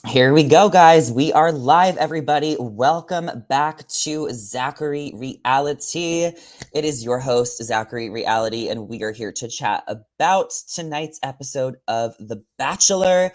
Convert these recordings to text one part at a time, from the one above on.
Here we go, guys. We are live, everybody. Welcome back to Zachary Reality. It is your host, Zachary Reality, and we are here to chat about tonight's episode of The Bachelor.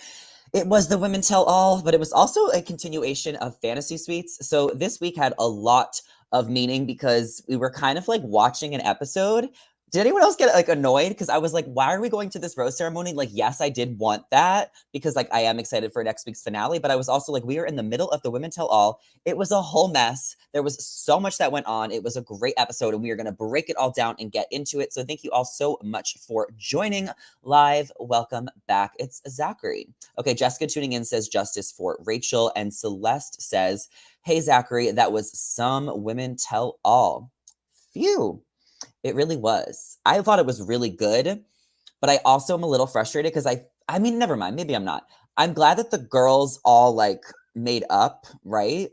It was the Women Tell All, but it was also a continuation of Fantasy Suites. So this week had a lot of meaning because we were kind of like watching an episode. Did anyone else get like annoyed? Because I was like, why are we going to this rose ceremony? Like, yes, I did want that because like I am excited for next week's finale, but I was also like, we are in the middle of the Women Tell All. It was a whole mess. There was so much that went on. It was a great episode, and we are going to break it all down and get into it. So thank you all so much for joining live. Welcome back. It's Zachary. Okay, Jessica tuning in says justice for Rachel, and Celeste says, hey, Zachary, that was some Women Tell All. Phew. It really was. I thought it was really good, but I also am a little frustrated because I mean, never mind. Maybe I'm not. I'm glad that the girls all like made up, right?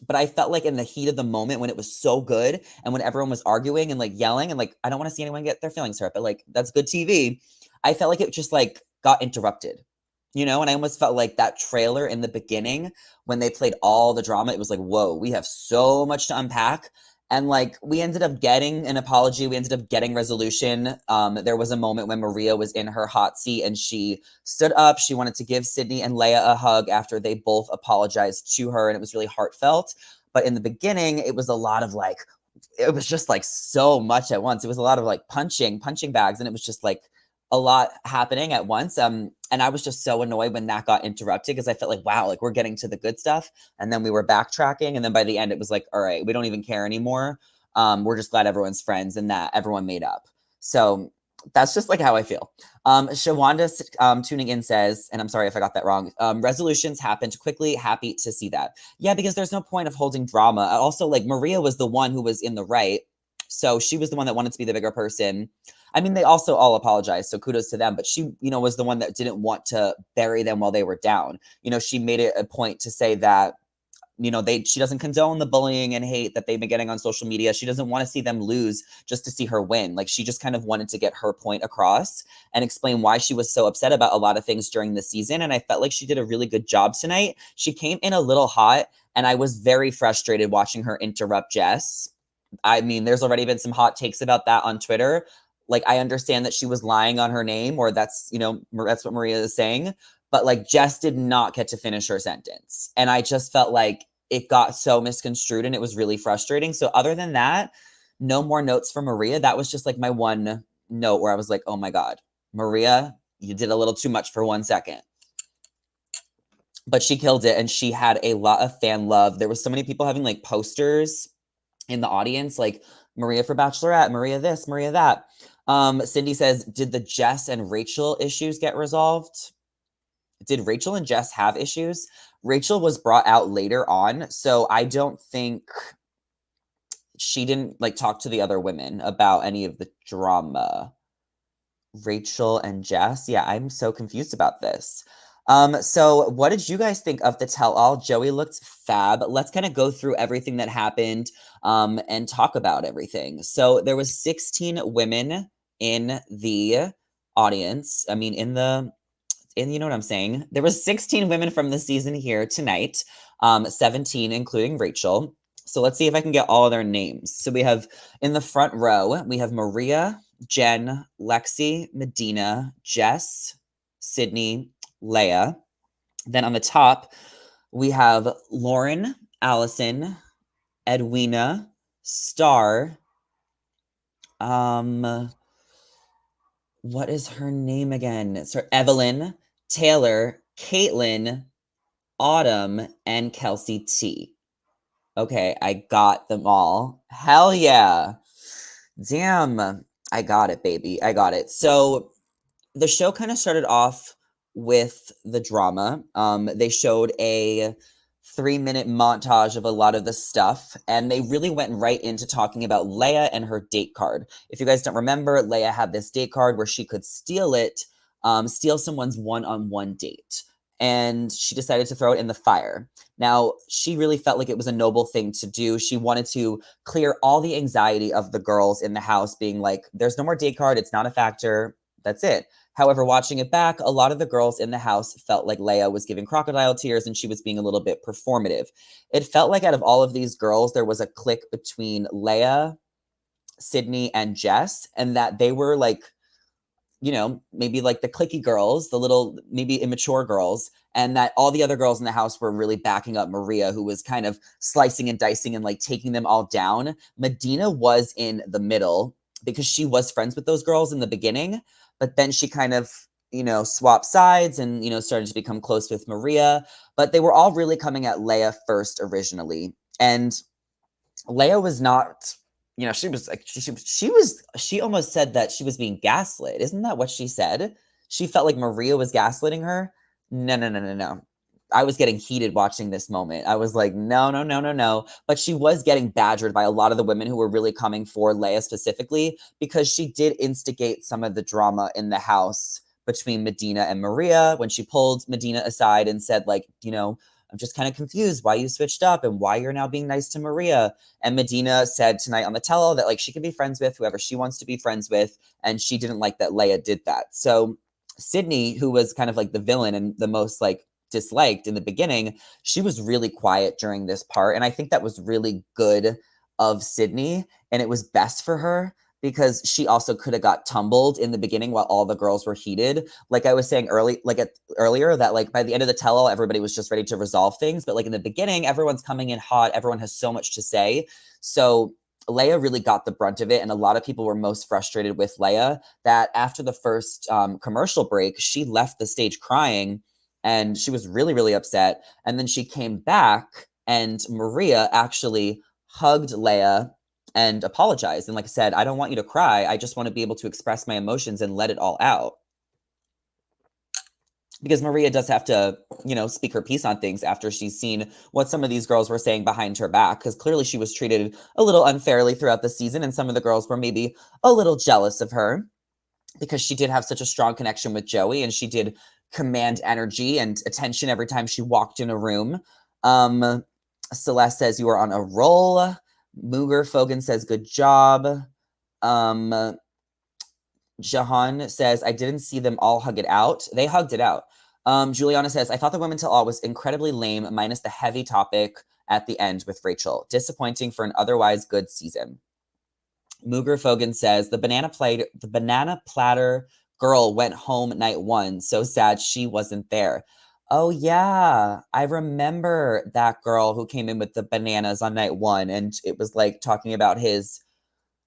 But I felt like in the heat of the moment when it was so good and when everyone was arguing and like yelling and like, I don't want to see anyone get their feelings hurt, but like, that's good TV. I felt like it just like got interrupted, and I almost felt like that trailer in the beginning when they played all the drama, it was like, whoa, we have so much to unpack. And like we ended up getting an apology, we ended up getting resolution. There was a moment when Maria was in her hot seat and she stood up. She wanted to give Sydney and Lea a hug after they both apologized to her, and it was really heartfelt. But in the beginning, it was a lot of like, it was just like so much at once. It was a lot of like punching bags, and it was just like a lot happening at once. And I was just so annoyed when that got interrupted because I felt like, wow, like we're getting to the good stuff. And then we were backtracking. And then by the end, it was like, all right, we don't even care anymore. We're just glad everyone's friends and that everyone made up. So that's just like how I feel. Shawanda tuning in says, and I'm sorry if I got that wrong, resolutions happened quickly. Happy to see that. Yeah, because there's no point of holding drama. Also, like Maria was the one who was in the right. So she was the one that wanted to be the bigger person. I mean, they also all apologized, so kudos to them. But she, was the one that didn't want to bury them while they were down. She made it a point to say that, she doesn't condone the bullying and hate that they've been getting on social media. She doesn't want to see them lose just to see her win. Like, she just kind of wanted to get her point across and explain why she was so upset about a lot of things during the season. And I felt like she did a really good job tonight. She came in a little hot, and I was very frustrated watching her interrupt Jess. I mean, there's already been some hot takes about that on Twitter. Like, I understand that she was lying on her name, or that's what Maria is saying. But like, Jess did not get to finish her sentence. And I just felt like it got so misconstrued and it was really frustrating. So other than that, no more notes from Maria. That was just like my one note where I was like, oh my God, Maria, you did a little too much for 1 second. But she killed it, and she had a lot of fan love. There was so many people having like posters in the audience, like Maria for Bachelorette, Maria this, Maria that. Cindy says, did the Jess and Rachel issues get resolved? Did Rachel and Jess have issues? Rachel was brought out later on, so I don't think she didn't like talk to the other women about any of the drama. Rachel and Jess? Yeah, I'm so confused about this. So what did you guys think of the tell-all? Joey looked fab. Let's kind of go through everything that happened and talk about everything. So there was 16 women in the audience. I mean, you know what I'm saying? There was 16 women from the season here tonight, 17 including Rachel. So let's see if I can get all their names. So we have in the front row, we have Maria, Jenn, Lexi, Madina, Jess, Sydney, Lea. Then on the top, we have Lauren, Allison, Edwina, Star. What is her name again? So Evelyn, Taylor, Caitlin, Autumn, and Kelsey T. Okay, I got them all. Hell yeah. Damn, I got it, baby. I got it. So the show kind of started off with the drama. They showed a 3-minute montage of a lot of the stuff, and they really went right into talking about Lea and her date card. If you guys don't remember, Lea had this date card where she could steal someone's one-on-one date, and she decided to throw it in the fire. Now, she really felt like it was a noble thing to do. She wanted to clear all the anxiety of the girls in the house, being like, there's no more date card, it's not a factor. that's it. However, watching it back, a lot of the girls in the house felt like Lea was giving crocodile tears and she was being a little bit performative. It felt like out of all of these girls, there was a clique between Lea, Sydney, and Jess, and that they were like, you know, maybe like the cliquey girls, the little, maybe immature girls, and that all the other girls in the house were really backing up Maria, who was kind of slicing and dicing and like taking them all down. Madina was in the middle because she was friends with those girls in the beginning, but then she kind of, you know, swapped sides and, you know, started to become close with Maria. But they were all really coming at Lea first originally. And Lea was not, you know, she was like, she almost said that she was being gaslit. Isn't that what she said? She felt like Maria was gaslighting her. No, no, no, no, no. I was getting heated watching this moment. I was like, no, no, no, no, no. But she was getting badgered by a lot of the women who were really coming for Lea specifically because she did instigate some of the drama in the house between Madina and Maria when she pulled Madina aside and said, like, you know, I'm just kind of confused why you switched up and why you're now being nice to Maria. And Madina said tonight on the tell-all that like she can be friends with whoever she wants to be friends with. And she didn't like that Lea did that. So Sydney, who was kind of like the villain and the most like disliked in the beginning, she was really quiet during this part. And I think that was really good of Sydney. And it was best for her because she also could have got tumbled in the beginning while all the girls were heated. Like I was saying earlier that like by the end of the tell-all, everybody was just ready to resolve things. But like in the beginning, everyone's coming in hot. Everyone has so much to say. So Lea really got the brunt of it. And a lot of people were most frustrated with Lea that after the first commercial break, she left the stage crying and she was really, really upset. And then she came back and Maria actually hugged Lea and apologized. And like I said, I don't want you to cry. I just want to be able to express my emotions and let it all out. Because Maria does have to, you know, speak her piece on things after she's seen what some of these girls were saying behind her back. Because clearly she was treated a little unfairly throughout the season. And some of the girls were maybe a little jealous of her because she did have such a strong connection with Joey. And she did command energy and attention every time she walked in a room. Celeste says, you are on a roll. Mooger Fogan says, good job. Jahan says, I didn't see them all hug it out. They hugged it out. Juliana says, I thought the women tell all was incredibly lame, minus the heavy topic at the end with Rachel. Disappointing for an otherwise good season. Mooger Fogan says, the banana platter girl went home night one. So sad she wasn't there. Oh, yeah. I remember that girl who came in with the bananas on night one. And it was like talking about his,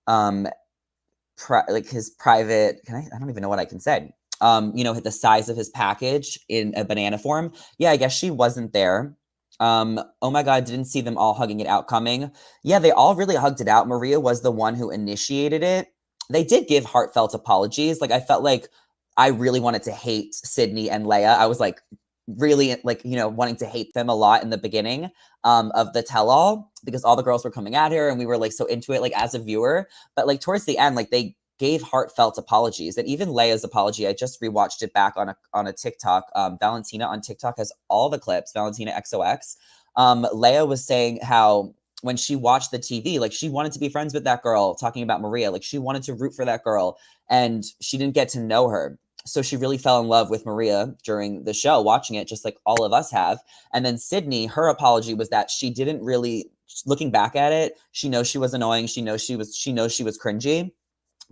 his private, I don't even know what I can say. You know, the size of his package in a banana form. Yeah, I guess she wasn't there. Oh my God, didn't see them all hugging it out coming. Yeah, they all really hugged it out. Maria was the one who initiated it. They did give heartfelt apologies. Like I felt like I really wanted to hate Sydney and Lea. I was like really like, you know, wanting to hate them a lot in the beginning of the tell-all because all the girls were coming at her and we were like so into it like as a viewer. But like towards the end, like they gave heartfelt apologies. And even Lea's apology, I just rewatched it back on a TikTok. Valentina on TikTok has all the clips, Valentina XOX. Lea was saying how when she watched the TV, like she wanted to be friends with that girl, talking about Maria, like she wanted to root for that girl and she didn't get to know her. So she really fell in love with Maria during the show, watching it, just like all of us have. And then Sydney, her apology was that she didn't really, looking back at it, she knows she was annoying. She knows she was cringy,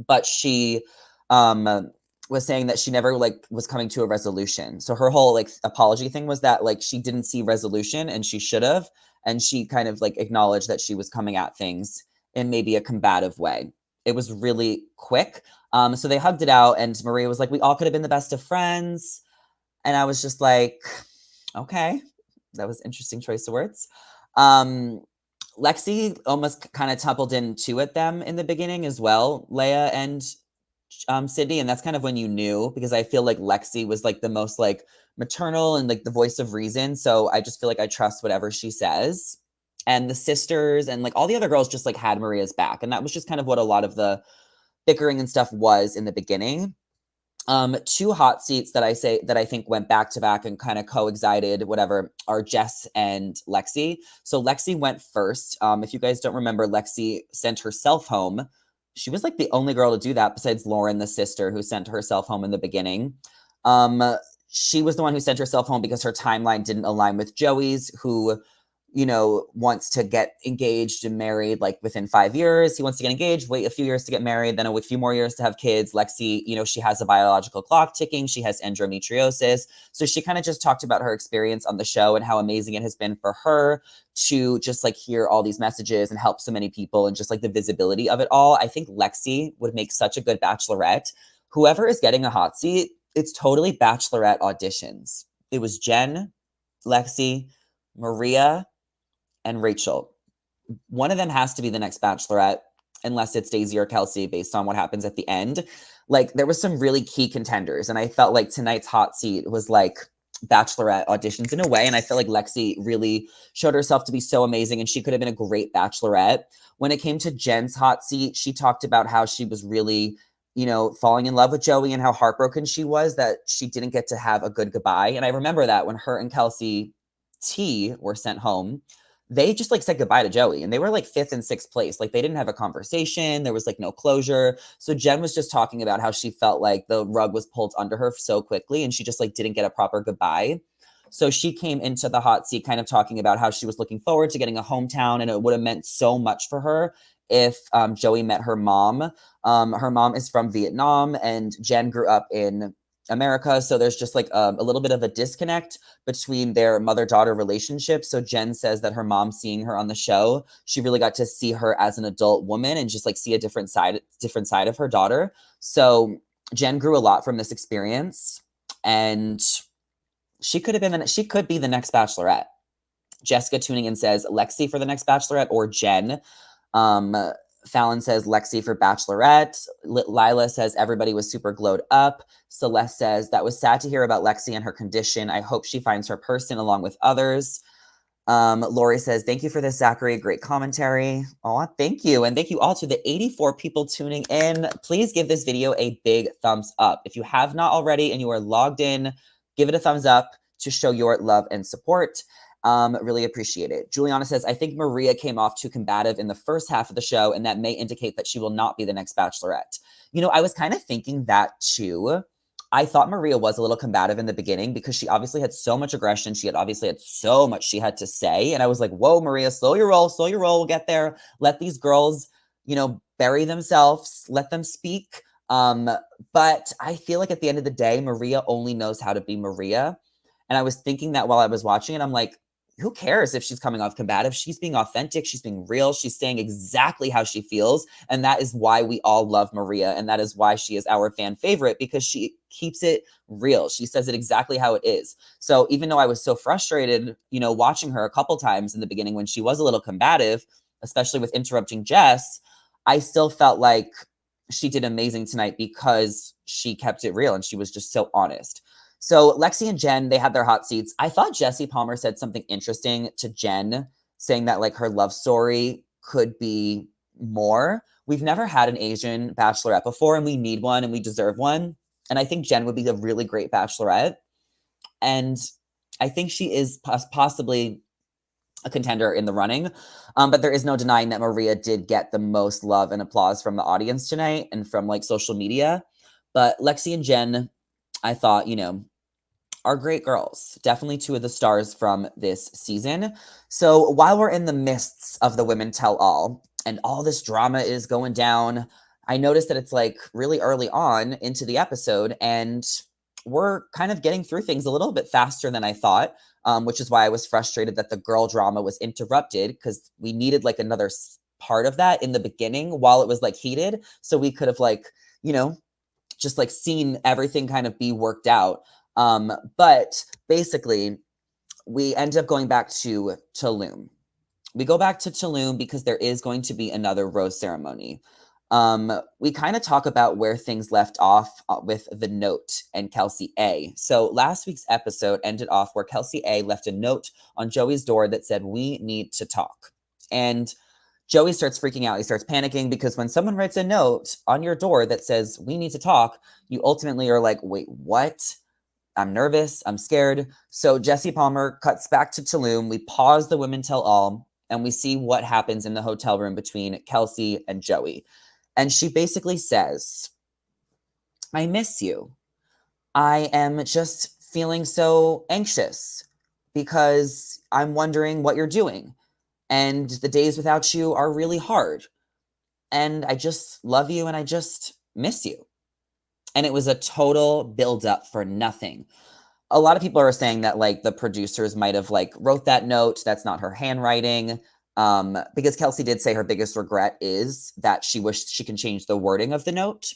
but she was saying that she never like was coming to a resolution. So her whole like apology thing was that like she didn't see resolution and she should have. And she kind of like acknowledged that she was coming at things in maybe a combative way. It was really quick. So they hugged it out and Maria was like, we all could have been the best of friends. And I was just like, okay, that was interesting choice of words. Lexi almost kind of tumbled into at them in the beginning as well, Lea and Sydney. And that's kind of when you knew, because I feel like Lexi was like the most like maternal and like the voice of reason. So I just feel like I trust whatever she says. And the sisters and like all the other girls just like had Maria's back. And that was just kind of what a lot of the bickering and stuff was in the beginning. Two hot seats that I think went back to back and kind of coexisted, whatever, are Jess and Lexi. So Lexi went first. If you guys don't remember, Lexi sent herself home. she was like the only girl to do that besides Lauren, the sister, who sent herself home in the beginning. Um, she was the one who sent herself home because her timeline didn't align with Joey's, who, you know, wants to get engaged and married like within 5 years. He wants to get engaged, wait a few years to get married, then a few more years to have kids. Lexi, you know, she has a biological clock ticking. She has endometriosis. So she kind of just talked about her experience on the show and how amazing it has been for her to just like hear all these messages and help so many people and just like the visibility of it all. I think Lexi would make such a good bachelorette. Whoever is getting a hot seat, it's totally bachelorette auditions. It was Jenn, Lexi, Maria, and Rachel. One of them has to be the next bachelorette, unless it's Daisy or Kelsey, based on what happens at the end. Like, there was some really key contenders, and I felt like tonight's hot seat was like bachelorette auditions in a way, and I feel like Lexi really showed herself to be so amazing, and she could have been a great bachelorette. When it came to Jen's hot seat, she talked about how she was really, you know, falling in love with Joey and how heartbroken she was that she didn't get to have a good goodbye. And I remember that when her and Kelsey T were sent home, they just like said goodbye to Joey, and they were like 5th and 6th place. Like, they didn't have a conversation. There was like no closure. So Jenn was just talking about how she felt like the rug was pulled under her so quickly and she just like didn't get a proper goodbye. So she came into the hot seat kind of talking about how she was looking forward to getting a hometown, and it would have meant so much for her if Joey met her mom. Her mom is from Vietnam, and Jenn grew up in America. So there's just like a little bit of a disconnect between their mother-daughter relationship. So Jenn says that her mom seeing her on the show, she really got to see her as an adult woman and just like see a different side of her daughter. So Jenn grew a lot from this experience, and she could be the next bachelorette. Jessica tuning in says Lexi for the next bachelorette or Jenn. Fallon says Lexi for bachelorette. Lila says everybody was super glowed up. Celeste says that was sad to hear about Lexi and her condition. I hope she finds her person along with others. Lori says, thank you for this, Zachary. Great commentary. Oh, thank you. And thank you all to the 84 people tuning in. Please give this video a big thumbs up. If you have not already and you are logged in, give it a thumbs up to show your love and support. Really appreciate it. Juliana says, I think Maria came off too combative in the first half of the show, and that may indicate that she will not be the next bachelorette. You know, I was kind of thinking that too. I thought Maria was a little combative in the beginning because she obviously had so much aggression. She had obviously had so much she had to say. And I was like, whoa, Maria, slow your roll, we'll get there. Let these girls, you know, bury themselves, let them speak. But I feel like at the end of the day, Maria only knows how to be Maria. And I was thinking that while I was watching it, I'm like, who cares if she's coming off combative? She's being authentic. She's being real. She's saying exactly how she feels. And that is why we all love Maria. And that is why she is our fan favorite, because she keeps it real. She says it exactly how it is. So even though I was so frustrated, you know, watching her a couple times in the beginning when she was a little combative, especially with interrupting Jess, I still felt like she did amazing tonight because she kept it real and she was just so honest. So Lexi and Jenn, they had their hot seats. I thought Jesse Palmer said something interesting to Jenn, saying that like her love story could be more. We've never had an Asian bachelorette before, and we need one and we deserve one. And I think Jenn would be a really great bachelorette. And I think she is possibly a contender in the running. But there is no denying that Maria did get the most love and applause from the audience tonight and from like social media. But Lexi and Jenn, I thought, you know, are great girls. Definitely two of the stars from this season. So while we're in the midst of the Women Tell All and all this drama is going down, I noticed that it's like really early on into the episode, and we're kind of getting through things a little bit faster than I thought, which is why I was frustrated that the girl drama was interrupted, because we needed like another part of that in the beginning while it was like heated. So we could have like, you know, just like seen everything kind of be worked out. But basically, we end up going back to Tulum. We go back to Tulum because there is going to be another rose ceremony. We kind of talk about where things left off with the note and Kelsey A. So last week's episode ended off where Kelsey A left a note on Joey's door that said, "We need to talk." And Joey starts freaking out. He starts panicking because when someone writes a note on your door that says, "We need to talk," you ultimately are like, wait, what? I'm nervous. I'm scared. So Jesse Palmer cuts back to Tulum. We pause the Women Tell All, and we see what happens in the hotel room between Kelsey and Joey. And she basically says, I miss you. I am just feeling so anxious because I'm wondering what you're doing. And the days without you are really hard. And I just love you and I just miss you. And it was a total build up for nothing. A lot of people are saying that like the producers might have like wrote that note. That's not her handwriting. Because Kelsey did say her biggest regret is that she wished she can change the wording of the note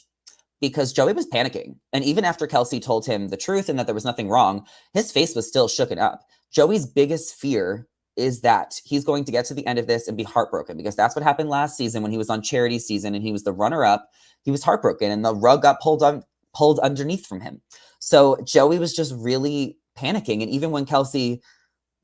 because Joey was panicking. And even after Kelsey told him the truth and that there was nothing wrong, his face was still shooken up. Joey's biggest fear is that he's going to get to the end of this and be heartbroken because that's what happened last season when he was on charity season and he was the runner-up. He was heartbroken and the rug got pulled underneath from him. So Joey was just really panicking. And even when Kelsey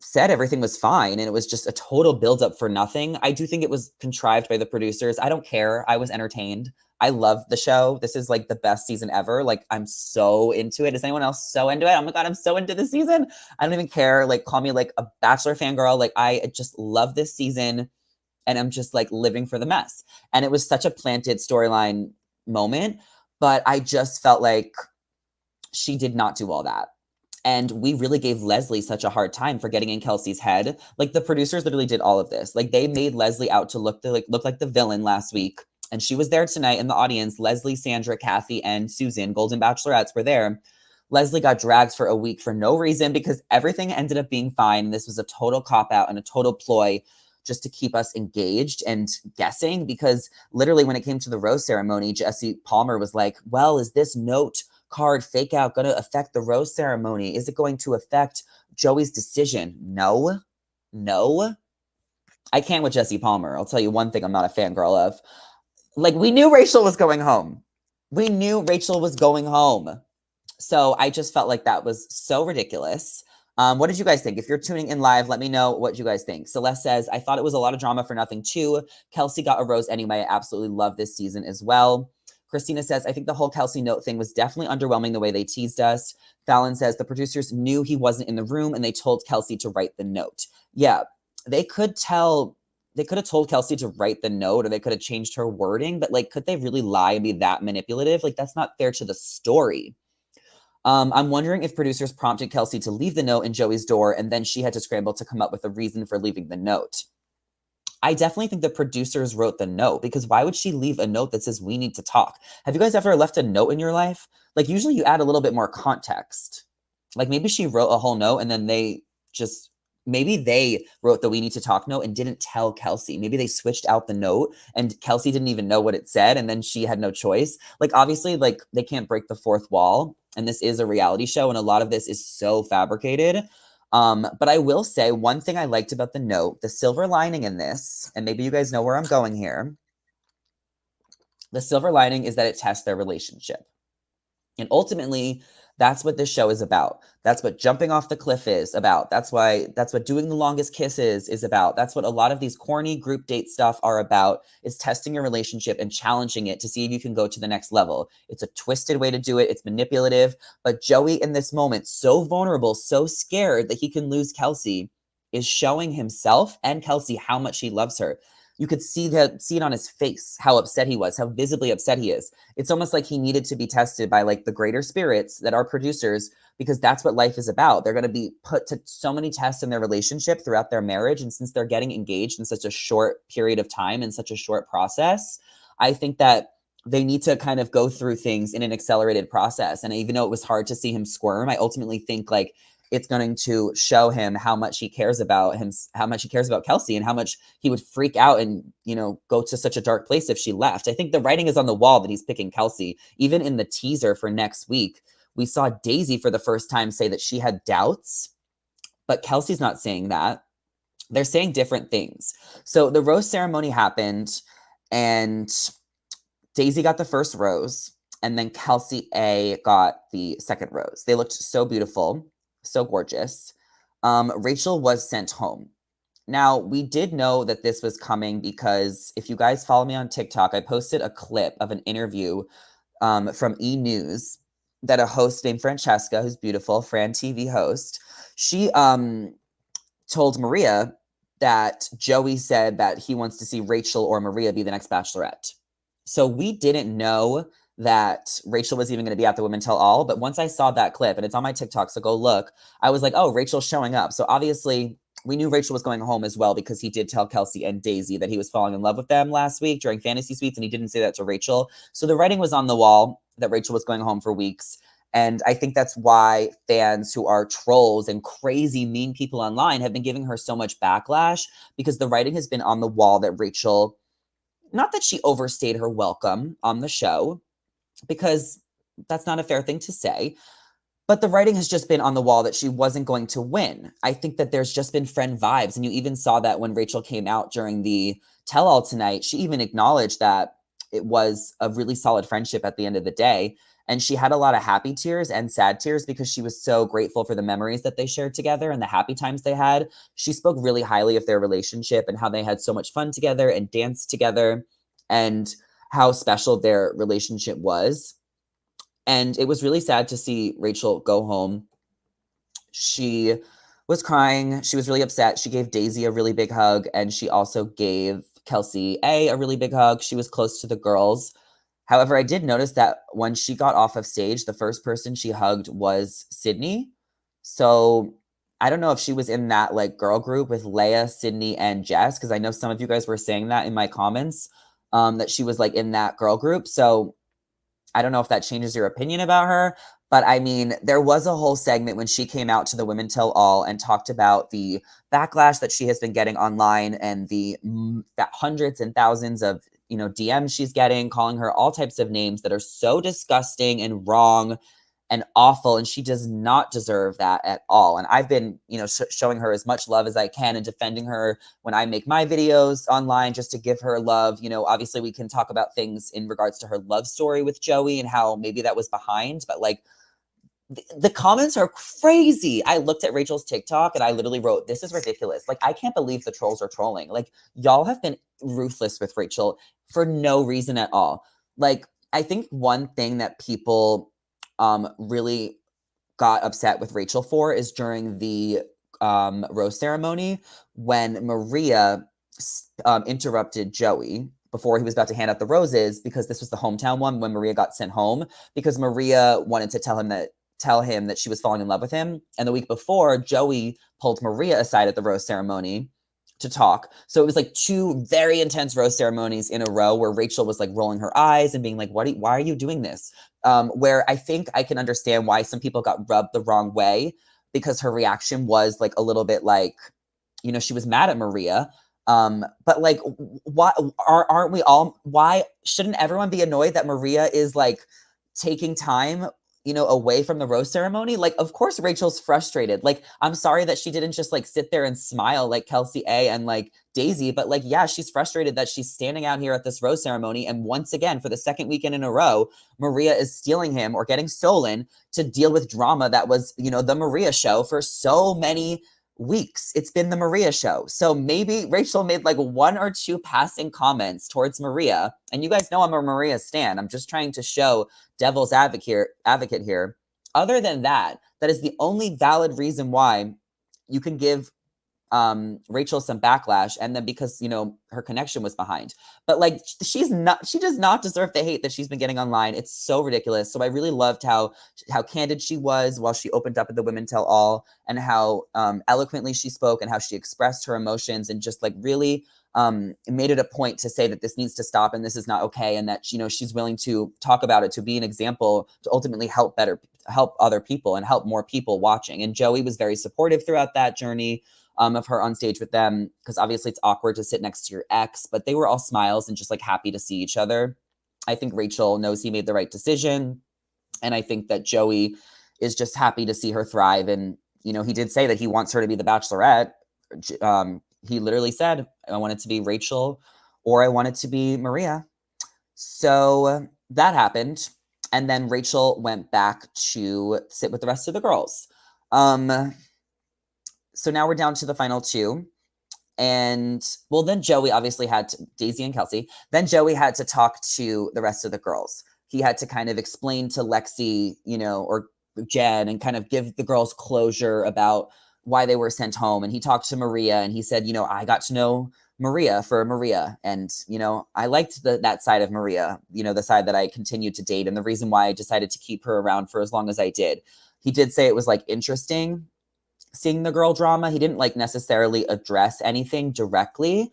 said everything was fine and it was just a total buildup for nothing, I do think it was contrived by the producers. I don't care. I was entertained. I love the show. This is like the best season ever. Like, I'm so into it. Is anyone else so into it? Oh my God, I'm so into this season. I don't even care. Like, call me like a Bachelor fangirl. Like, I just love this season and I'm just like living for the mess. And it was such a planted storyline moment, but I just felt like she did not do all that. And we really gave Leslie such a hard time for getting in Kelsey's head. Like the producers literally did all of this. Like they made Leslie out to look like the villain last week. And she was there tonight in the audience. Leslie, Sandra, Kathy, and Susan, Golden Bachelorettes, were there. Leslie got dragged for a week for no reason because everything ended up being fine. And this was a total cop-out and a total ploy just to keep us engaged and guessing. Because literally when it came to the rose ceremony, Jesse Palmer was like, well, is this note card fake out going to affect the rose ceremony? Is it going to affect Joey's decision? No. I can't with Jesse Palmer. I'll tell you one thing I'm not a fangirl of. Like, we knew Rachel was going home. So I just felt like that was so ridiculous. What did you guys think? If you're tuning in live, let me know what you guys think. Celeste says, I thought it was a lot of drama for nothing too. Kelsey got a rose anyway. I absolutely love this season as well. Christina says, I think the whole Kelsey note thing was definitely underwhelming the way they teased us. Fallon says, the producers knew he wasn't in the room and they told Kelsey to write the note. Yeah, they could have told Kelsey to write the note or they could have changed her wording, but like, could they really lie and be that manipulative? Like, that's not fair to the story. I'm wondering if producers prompted Kelsey to leave the note in Joey's door and then she had to scramble to come up with a reason for leaving the note. I definitely think the producers wrote the note because why would she leave a note that says we need to talk? Have you guys ever left a note in your life? Like usually you add a little bit more context. Like maybe she wrote a whole note and then maybe they wrote the we need to talk note and didn't tell Kelsey. Maybe they switched out the note and Kelsey didn't even know what it said and then she had no choice. Like obviously like they can't break the fourth wall and this is a reality show and a lot of this is so fabricated. But I will say one thing I liked about the note, the silver lining in this, and maybe you guys know where I'm going here. The silver lining is that it tests their relationship. And ultimately, that's what this show is about. That's what jumping off the cliff is about. That's what doing the longest kiss is about. That's what a lot of these corny group date stuff are about, is testing your relationship and challenging it to see if you can go to the next level. It's a twisted way to do it. It's manipulative. But Joey in this moment, so vulnerable, so scared that he can lose Kelsey, is showing himself and Kelsey how much he loves her. You could see it on his face, how upset he was, how visibly upset he is. It's almost like he needed to be tested by like the greater spirits that are producers, because that's what life is about. They're going to be put to so many tests in their relationship throughout their marriage. And since they're getting engaged in such a short period of time, in such a short process, I think that they need to kind of go through things in an accelerated process. And even though it was hard to see him squirm, I ultimately think like it's going to show him how much he cares about him, how much he cares about Kelsey, and how much he would freak out and, go to such a dark place if she left. I think the writing is on the wall that he's picking Kelsey. Even in the teaser for next week, we saw Daisy for the first time say that she had doubts, but Kelsey's not saying that. They're saying different things. So the rose ceremony happened and Daisy got the first rose and then Kelsey A got the second rose. They looked so beautiful. So gorgeous. Rachel was sent home. Now, we did know that this was coming because if you guys follow me on TikTok, I posted a clip of an interview from E! News that a host named Francesca, who's beautiful, Fran TV host, she told Maria that Joey said that he wants to see Rachel or Maria be the next Bachelorette. So we didn't know that Rachel was even going to be at the Women Tell All. But once I saw that clip, and it's on my TikTok, so go look, I was like, oh, Rachel's showing up. So obviously we knew Rachel was going home as well because he did tell Kelsey and Daisy that he was falling in love with them last week during Fantasy Suites, and he didn't say that to Rachel. So the writing was on the wall that Rachel was going home for weeks. And I think that's why fans who are trolls and crazy mean people online have been giving her so much backlash, because the writing has been on the wall that Rachel, not that she overstayed her welcome on the show, because that's not a fair thing to say, but the writing has just been on the wall that she wasn't going to win. I think that there's just been friend vibes. And you even saw that when Rachel came out during the tell-all tonight, she even acknowledged that it was a really solid friendship at the end of the day. And she had a lot of happy tears and sad tears because she was so grateful for the memories that they shared together and the happy times they had. She spoke really highly of their relationship and how they had so much fun together and danced together and how special their relationship was. And it was really sad to see Rachel go home. She was crying. She was really upset. She gave Daisy a really big hug, and she also gave Kelsey A really big hug. She was close to the girls. However, I did notice that when she got off of stage, the first person she hugged was Sydney. So I don't know if she was in that like girl group with Lea, Sydney, and Jess, because I know some of you guys were saying that in my comments, that she was like in that girl group. So I don't know if that changes your opinion about her, but I mean, there was a whole segment when she came out to the Women Tell All and talked about the backlash that she has been getting online and the hundreds and thousands of, DMs she's getting, calling her all types of names that are so disgusting and wrong and awful, and she does not deserve that at all. And I've been, showing her as much love as I can and defending her when I make my videos online just to give her love. Obviously we can talk about things in regards to her love story with Joey and how maybe that was behind, but like the comments are crazy. I looked at Rachel's TikTok and I literally wrote, this is ridiculous. Like, I can't believe the trolls are trolling. Like, y'all have been ruthless with Rachel for no reason at all. Like, I think one thing that people really got upset with Rachel for is during the rose ceremony when Maria interrupted Joey before he was about to hand out the roses, because this was the hometown one when Maria got sent home, because Maria wanted to tell him that she was falling in love with him. And the week before, Joey pulled Maria aside at the rose ceremony to talk. So it was like two very intense rose ceremonies in a row where Rachel was like rolling her eyes and being like, why are you doing this? Where I think I can understand why some people got rubbed the wrong way, because her reaction was like a little bit like, she was mad at Maria. But like, why shouldn't everyone be annoyed that Maria is like taking time, away from the rose ceremony? Like, of course Rachel's frustrated. Like, I'm sorry that she didn't just like sit there and smile like Kelsey A and like Daisy, but like, yeah, she's frustrated that she's standing out here at this rose ceremony. And once again, for the second weekend in a row, Maria is stealing him or getting stolen to deal with drama that was, the Maria show for so many weeks. It's been the Maria show. So maybe Rachel made like one or two passing comments towards Maria. And you guys know I'm a Maria stan. I'm just trying to show devil's advocate here. Other than that, that is the only valid reason why you can give Rachel some backlash, and then because her connection was behind. But like, she does not deserve the hate that she's been getting online. It's so ridiculous. So I really loved how candid she was while she opened up at the Women Tell All, and how eloquently she spoke and how she expressed her emotions, and just like really made it a point to say that this needs to stop and this is not okay, and that she's willing to talk about it, to be an example, to ultimately help other people and help more people watching. And Joey was very supportive throughout that journey of her on stage with them, because obviously it's awkward to sit next to your ex, but they were all smiles and just like happy to see each other. I think Rachel knows he made the right decision, and I think that Joey is just happy to see her thrive. And he did say that he wants her to be the Bachelorette. He literally said, I want it to be Rachel or I want it to be Maria. So that happened, and then Rachel went back to sit with the rest of the girls. So now we're down to the final two. And well, then Joey obviously had Daisy and Kelsey. Then Joey had to talk to the rest of the girls. He had to kind of explain to Lexi, or Jenn, and kind of give the girls closure about why they were sent home. And he talked to Maria and he said, you know, I got to know Maria for Maria. And, you know, I liked that side of Maria, you know, the side that I continued to date and the reason why I decided to keep her around for as long as I did. He did say it was like interesting seeing the girl drama. He didn't like necessarily address anything directly,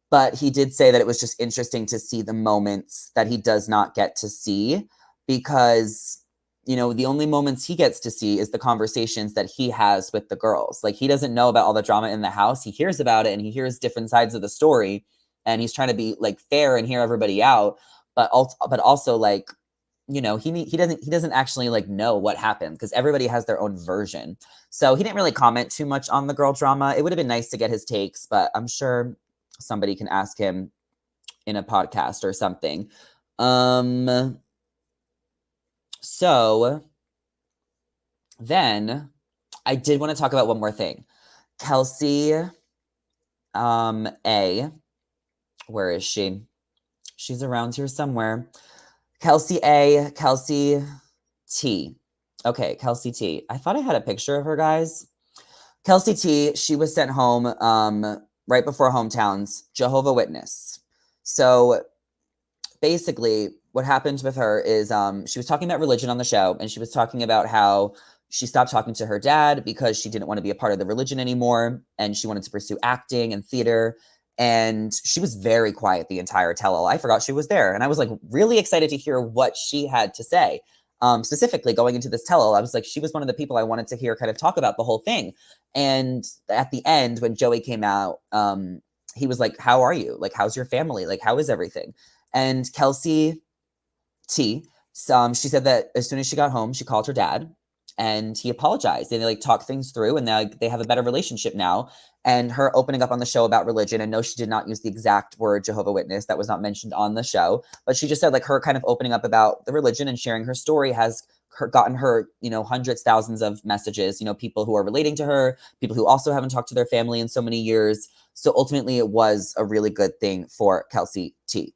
but he did say that it was just interesting to see the moments that he does not get to see because, you know, the only moments he gets to see is the conversations that he has with the girls. Like, he doesn't know about all the drama in the house. He hears about it and he hears different sides of the story and he's trying to be like fair and hear everybody out. But also like, you know, he doesn't actually like know what happened because everybody has their own version. So he didn't really comment too much on the girl drama. It would have been nice to get his takes, but I'm sure somebody can ask him in a podcast or something. So then I did want to talk about one more thing. Kelsey A, where is she? She's around here somewhere. Kelsey A, Kelsey T. Okay, Kelsey T. I thought I had a picture of her, guys. Kelsey T, she was sent home right before hometowns, Jehovah's Witness. So basically what happened with her is she was talking about religion on the show, and she was talking about how she stopped talking to her dad because she didn't want to be a part of the religion anymore, and she wanted to pursue acting and theater. And she was very quiet the entire tell-all. I forgot she was there. And I was like really excited to hear what she had to say. Specifically going into this tell-all, I was like, she was one of the people I wanted to hear kind of talk about the whole thing. And at the end, when Joey came out, he was like, how are you? Like, how's your family? Like, how is everything? And Kelsey T, she said that as soon as she got home, she called her dad and he apologized and they like talked things through and they have a better relationship now. And her opening up on the show about religion, and no, she did not use the exact word Jehovah's Witness. That was not mentioned on the show, but she just said like her kind of opening up about the religion and sharing her story has gotten her, you know, hundreds, thousands of messages, you know, people who are relating to her, people who also haven't talked to their family in so many years. So ultimately it was a really good thing for Kelsey T.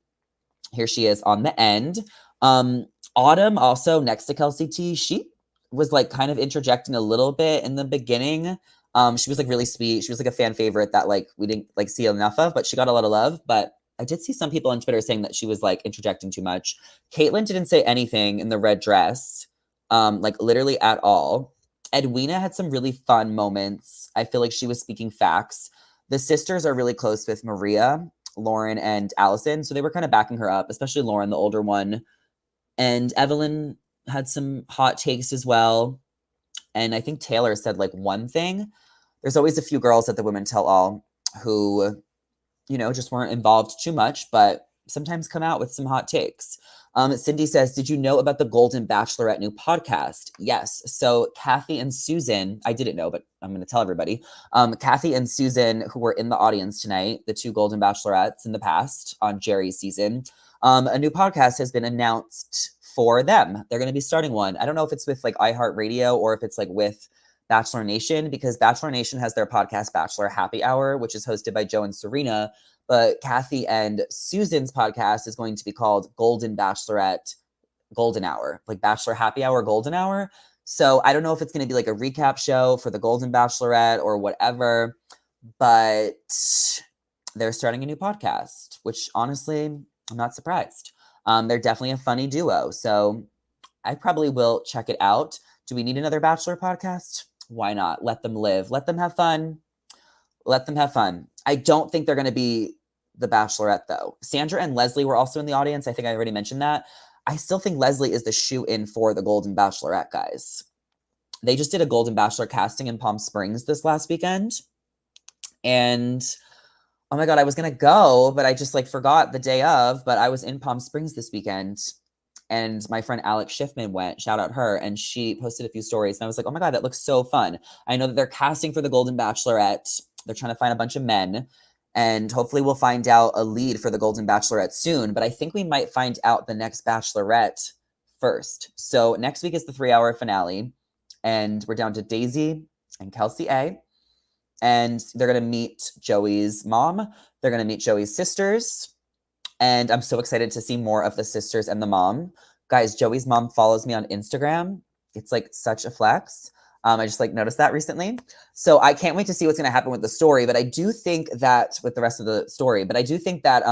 Here she is on the end. Autumn, also next to Kelsey T, she was like kind of interjecting a little bit in the beginning. She was like really sweet. She was like a fan favorite that like we didn't like see enough of, but she got a lot of love. But I did see some people on Twitter saying that she was like interjecting too much. Caitlyn didn't say anything in the red dress, like literally at all. Edwina had some really fun moments. I feel like she was speaking facts. The sisters are really close with Maria, Lauren, and Allison, so they were kind of backing her up, especially Lauren, the older one. And Evelyn had some hot takes as well. And I think Taylor said like one thing. There's always a few girls at the Women Tell All who, you know, just weren't involved too much, but sometimes come out with some hot takes. Cindy says, did you know about the Golden Bachelorette new podcast? Yes. So Kathy and Susan, I didn't know, but I'm going to tell everybody. Kathy and Susan, who were in the audience tonight, the two Golden Bachelorettes in the past on Jerry's season, a new podcast has been announced for them. They're going to be starting one. I don't know if it's with like iHeartRadio or if it's like with Bachelor Nation, because Bachelor Nation has their podcast Bachelor Happy Hour, which is hosted by Joe and Serena. But Kathy and Susan's podcast is going to be called Golden Bachelorette Golden Hour, like Bachelor Happy Hour Golden Hour. So I don't know if it's going to be like a recap show for the Golden Bachelorette or whatever, but they're starting a new podcast, which honestly, I'm not surprised. They're definitely a funny duo. So I probably will check it out. Do we need another Bachelor podcast? Why not? Let them live. Let them have fun. Let them have fun. I don't think they're going to be the Bachelorette, though. Sandra and Leslie were also in the audience. I think I already mentioned that. I still think Leslie is the shoe-in for the Golden Bachelorette, guys. They just did a Golden Bachelor casting in Palm Springs this last weekend. And, oh my God, I was going to go, but I just, like, forgot the day of. But I was in Palm Springs this weekend. And my friend Alex Schiffman went, shout out her, and she posted a few stories. And I was like, oh my God, that looks so fun. I know that they're casting for the Golden Bachelorette. They're trying to find a bunch of men. And hopefully we'll find out a lead for the Golden Bachelorette soon. But I think we might find out the next Bachelorette first. So next week is the 3-hour finale. And we're down to Daisy and Kelsey A. And they're going to meet Joey's mom. They're going to meet Joey's sisters. And I'm so excited to see more of the sisters and the mom. Guys, Joey's mom follows me on Instagram. It's like such a flex. I just like noticed that recently. So I can't wait to see what's going to happen with the story. But I do think that with the rest of the story, but I do think that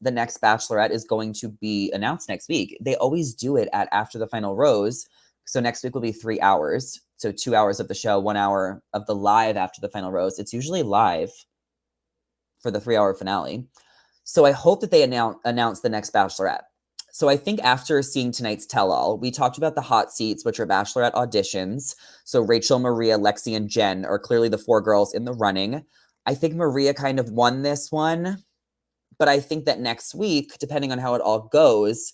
the next Bachelorette is going to be announced next week. They always do it at after the final rose. So next week will be 3 hours. So 2 hours of the show, 1 hour of the live after the final rose. It's usually live for the 3-hour finale. So I hope that they announce the next Bachelorette. So I think after seeing tonight's tell-all, we talked about the hot seats, which are Bachelorette auditions. So Rachel, Maria, Lexi, and Jenn are clearly the 4 girls in the running. I think Maria kind of won this one, but I think that next week, depending on how it all goes,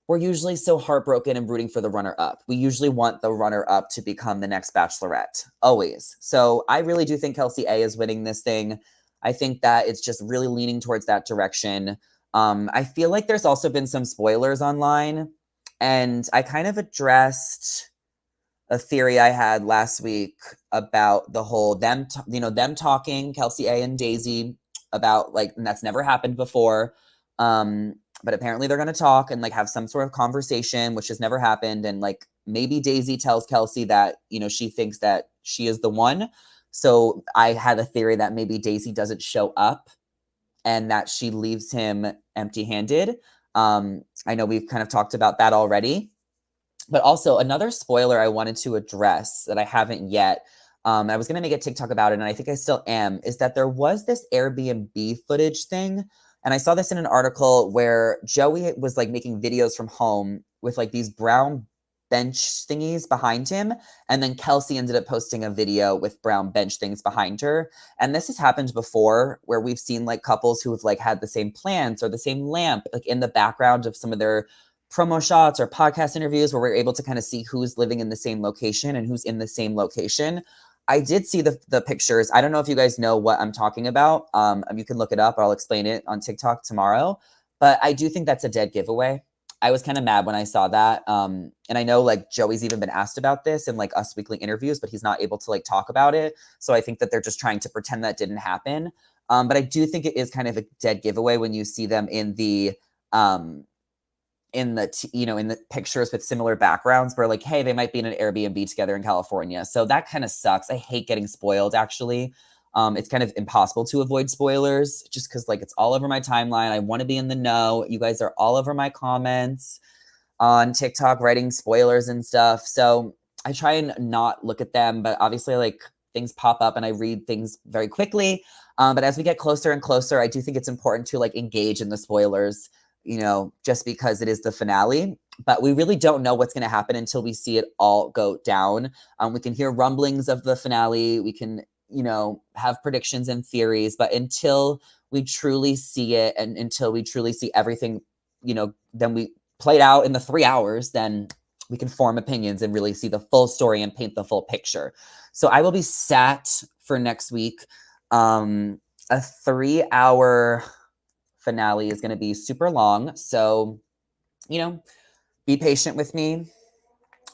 we're usually so heartbroken and rooting for the runner-up. We usually want the runner-up to become the next Bachelorette, always. So I really do think Kelsey A is winning this thing. I think that it's just really leaning towards that direction. I feel like there's also been some spoilers online, and I kind of addressed a theory I had last week about the whole them talking, Kelsey A and Daisy, about like, and that's never happened before. But apparently they're going to talk and like have some sort of conversation, which has never happened. And like maybe Daisy tells Kelsey that, she thinks that she is the one. So I had a theory that maybe Daisy doesn't show up and that she leaves him empty-handed. I know we've kind of talked about that already. But also another spoiler I wanted to address that I haven't yet, I was going to make a TikTok about it, and I think I still am, is that there was this Airbnb footage thing. And I saw this in an article where Joey was like making videos from home with like these brown bench thingies behind him. And then Kelsey ended up posting a video with brown bench things behind her. And this has happened before where we've seen like couples who have like had the same plants or the same lamp like in the background of some of their promo shots or podcast interviews where we're able to kind of see who's living in the same location and who's in the same location. I did see the pictures. I don't know if you guys know what I'm talking about. You can look it up. I'll explain it on TikTok tomorrow. But I do think that's a dead giveaway. I was kind of mad when I saw that. And I know like Joey's even been asked about this in like Us Weekly interviews, but he's not able to like talk about it. So I think that they're just trying to pretend that didn't happen. But I do think it is kind of a dead giveaway when you see them in the in the pictures with similar backgrounds where like, hey, they might be in an Airbnb together in California. So that kind of sucks. I hate getting spoiled, actually. It's kind of impossible to avoid spoilers just because like it's all over my timeline. I want to be in the know. You guys are all over my comments on TikTok writing spoilers and stuff. So I try and not look at them, but obviously like things pop up and I read things very quickly. But as we get closer and closer, I do think it's important to like engage in the spoilers, just because it is the finale. But we really don't know what's going to happen until we see it all go down. We can hear rumblings of the finale. We can, have predictions and theories. But until we truly see it and until we truly see everything, then we played out in the 3 hours, then we can form opinions and really see the full story and paint the full picture. So I will be sat for next week. A 3-hour finale is going to be super long. So, be patient with me.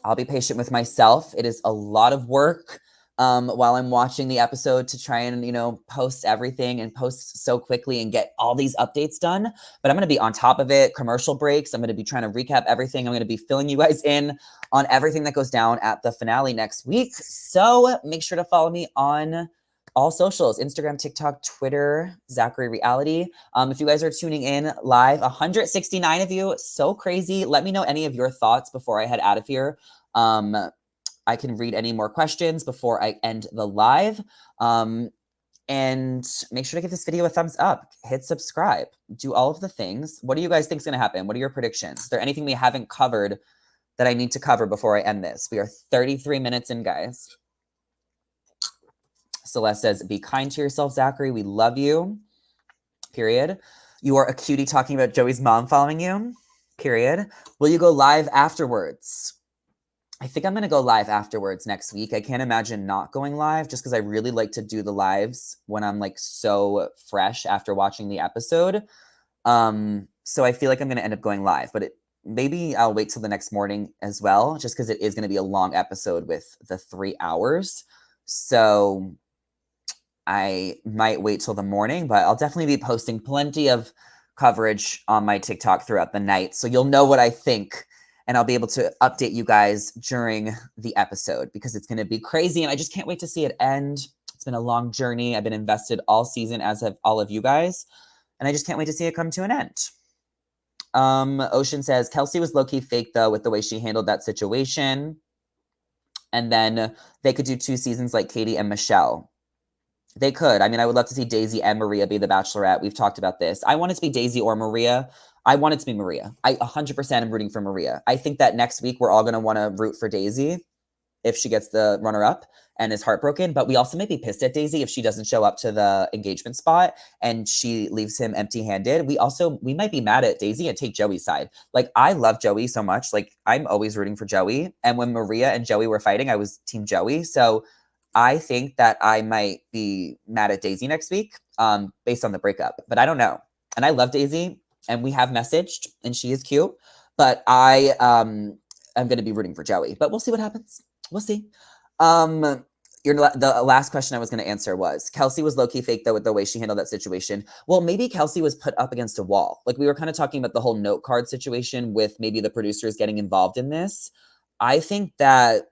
I'll be patient with myself. It is a lot of work while I'm watching the episode to try and, post everything and post so quickly and get all these updates done. But I'm going to be on top of it. Commercial breaks. I'm going to be trying to recap everything. I'm going to be filling you guys in on everything that goes down at the finale next week. So make sure to follow me on all socials, Instagram, TikTok, Twitter, Zachary Reality. If you guys are tuning in live, 169 of you, so crazy. Let me know any of your thoughts before I head out of here. I can read any more questions before I end the live. And make sure to give this video a thumbs up, hit subscribe, do all of the things. What do you guys think is going to happen? What are your predictions? Is there anything we haven't covered that I need to cover before I end this? We are 33 minutes in, guys. Celeste says, be kind to yourself, Zachary. We love you. Period. You are a cutie talking about Joey's mom following you. Period. Will you go live afterwards? I think I'm going to go live afterwards next week. I can't imagine not going live just because I really like to do the lives when I'm like so fresh after watching the episode. So I feel like I'm going to end up going live, but maybe I'll wait till the next morning as well, just because it is going to be a long episode with the 3 hours. So I might wait till the morning, but I'll definitely be posting plenty of coverage on my TikTok throughout the night. So you'll know what I think and I'll be able to update you guys during the episode because it's going to be crazy and I just can't wait to see it end. It's been a long journey. I've been invested all season, as have all of you guys, and I just can't wait to see it come to an end. Ocean says, Kelsey was low-key fake, though, with the way she handled that situation. And then they could do 2 seasons like Katie and Michelle. They could. I mean, I would love to see Daisy and Maria be the Bachelorette. We've talked about this. I want it to be Daisy or Maria. I want it to be Maria. I 100% am rooting for Maria. I think that next week we're all going to want to root for Daisy if she gets the runner-up and is heartbroken. But we also may be pissed at Daisy if she doesn't show up to the engagement spot and she leaves him empty-handed. We might be mad at Daisy and take Joey's side. Like, I love Joey so much. Like, I'm always rooting for Joey. And when Maria and Joey were fighting, I was team Joey. So I think that I might be mad at Daisy next week based on the breakup. But I don't know. And I love Daisy. And we have messaged. And she is cute. But I am going to be rooting for Joey. But we'll see what happens. We'll see. The last question I was going to answer was, Kelsey was low-key fake, though, with the way she handled that situation. Well, maybe Kelsey was put up against a wall. Like, we were kind of talking about the whole note card situation with maybe the producers getting involved in this. I think that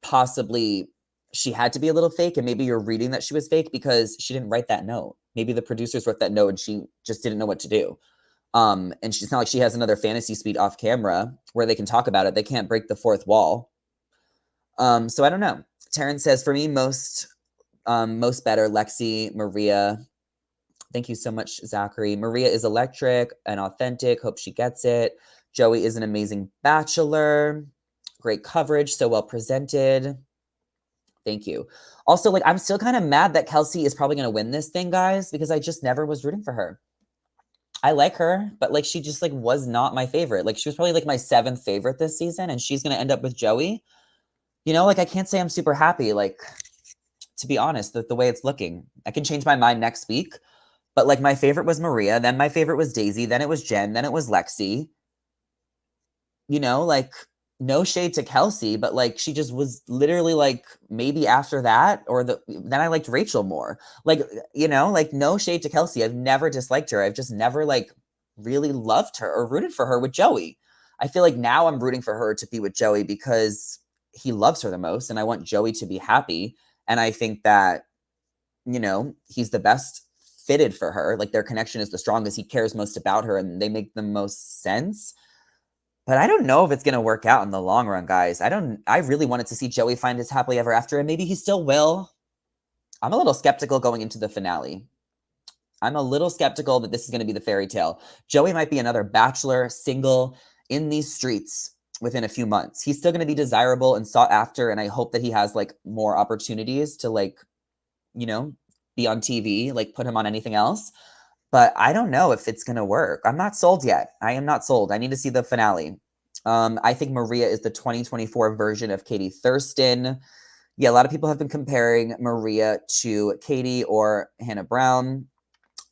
possibly she had to be a little fake, and maybe you're reading that she was fake because she didn't write that note. Maybe the producers wrote that note and she just didn't know what to do. And she's not like she has another fantasy suite off camera where they can talk about it. They can't break the fourth wall. So I don't know. Terrence says, for me, most better, Lexi, Maria. Thank you so much, Zachary. Maria is electric and authentic. Hope she gets it. Joey is an amazing bachelor. Great coverage. So well presented. Thank you. Also, like, I'm still kind of mad that Kelsey is probably going to win this thing, guys, because I just never was rooting for her. I like her, but like, she just like was not my favorite. Like, she was probably like my 7th favorite this season, and she's going to end up with Joey. You know, like, I can't say I'm super happy, like, to be honest, the way it's looking. I can change my mind next week, but like, my favorite was Maria, then my favorite was Daisy, then it was Jenn, then it was Lexi. You know, like, no shade to Kelsey, but like, she just was literally like, maybe after that, then I liked Rachel more. Like, you know, like, no shade to Kelsey. I've never disliked her. I've just never like really loved her or rooted for her with Joey. I feel like now I'm rooting for her to be with Joey because he loves her the most, and I want Joey to be happy. And I think that, you know, he's the best fitted for her. Like, their connection is the strongest. He cares most about her, and they make the most sense. But I don't know if it's going to work out in the long run, guys. I really wanted to see Joey find his happily ever after, and maybe he still will. I'm a little skeptical going into the finale. I'm a little skeptical that this is going to be the fairy tale. Joey might be another bachelor, single, in these streets within a few months. He's still going to be desirable and sought after, and I hope that he has like more opportunities to, like, you know, be on TV, like put him on anything else. But I don't know if it's going to work. I'm not sold yet. I am not sold. I need to see the finale. I think Maria is the 2024 version of Katie Thurston. Yeah, a lot of people have been comparing Maria to Katie or Hannah Brown.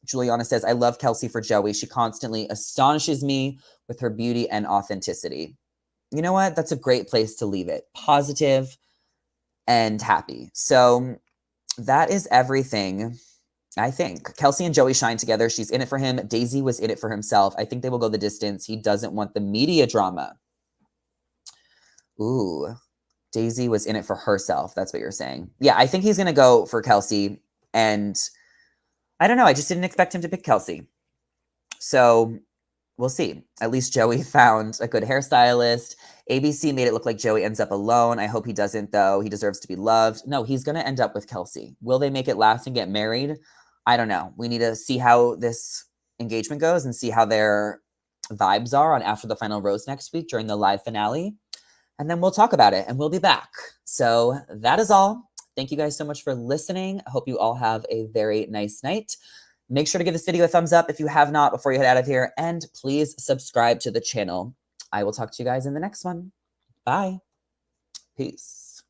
Juliana says, I love Kelsey for Joey. She constantly astonishes me with her beauty and authenticity. You know what? That's a great place to leave it. Positive and happy. So that is everything. I think Kelsey and Joey shine together. She's in it for him. Daisy was in it for himself. I think they will go the distance. He doesn't want the media drama. Ooh, Daisy was in it for herself. That's what you're saying. Yeah, I think he's going to go for Kelsey. And I don't know. I just didn't expect him to pick Kelsey. So we'll see. At least Joey found a good hairstylist. ABC made it look like Joey ends up alone. I hope he doesn't, though. He deserves to be loved. No, he's going to end up with Kelsey. Will they make it last and get married? I don't know. We need to see how this engagement goes and see how their vibes are on After the Final Rose next week during the live finale. And then we'll talk about it and we'll be back. So that is all. Thank you guys so much for listening. I hope you all have a very nice night. Make sure to give this video a thumbs up if you have not before you head out of here. And please subscribe to the channel. I will talk to you guys in the next one. Bye. Peace.